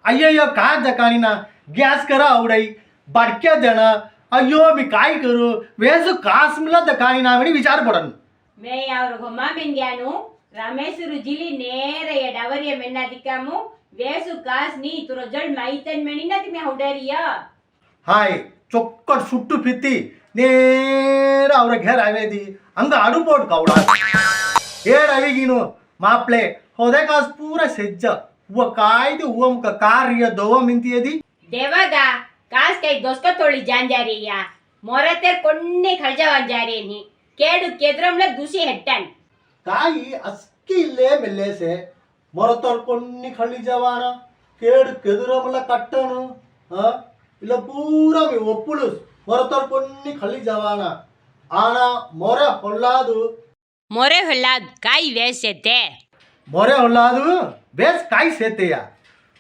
अय्यो काय जकानी ना गॅस करा आवडाई बाडक्या जण अय्यो मी काय करू वेस कास मिला जकानी ना म्हणे विचार पडन மே அவர் கொம்மா மென்யானு ரமேசுரு ஜிலி நேரைய டவரிய மென்னாதிக்காமு வேசு காஸ் நீ துரஜல் மைத்தன் மெனினாதி மே ஹவுடரியா हाय चोक्कट सुट्टू फिती ನೇರ ಅವ್ರ ಘೇರ್ ಆವೇದಿ ಹಂಗ ಅಡುಪೋಟ್ ಕೌಡ ಏಡ್ ಅವಿಗಿನು ಮಾಪ್ಲೆ ಹೋದೆ ಕಾಸ್ ಪೂರ ಸೆಜ್ಜ ಉವ ಕಾಯ್ದು ಉವಮ್ಕ ಕಾರ್ಯ ದೋವ ಮಿಂತಿಯದಿ ದೇವಗ ಕಾಸ್ ಕೈ ದೊಸ್ಕ ತೋಳಿ ಜಾಂಜಾರಿಯಾ ಮೊರತೆ ಕೊನ್ನೆ ಖರ್ಜವಾಂಜಾರೇನಿ ಕೇಡು ಕೆದ್ರಂಲ ದುಸಿ ಹೆಟ್ಟನ್ ಕಾಯಿ ಅಸ್ಕಿಲ್ಲೇ ಮೆಲ್ಲೇಸೆ ಮೊರತೋರ್ ಕೊನ್ನಿ ಖಳ್ಳಿ ಜವಾನ ಕೇಡು ಕೆದುರಮಲ ಕಟ್ಟನು ಇಲ್ಲ ಪೂರ ಮಿ ಒಪ್ಪುಳು ಮೊರತೋರ್ ಕೊನ್ನಿ ಖಳ್ಳಿ ಜವಾನ ಆನ ಮೊರೆ ಹೊಲ್ಲಾದು ಮೊರೆ ಹೊಲ್ಲಾದ್ ಕಾಯಿ ವೇಸೆತೆ ಮೊರೆ ಹೊಲ್ಲಾದು ಬೇಸ್ ಕಾಯಿ ಸೇತೆಯ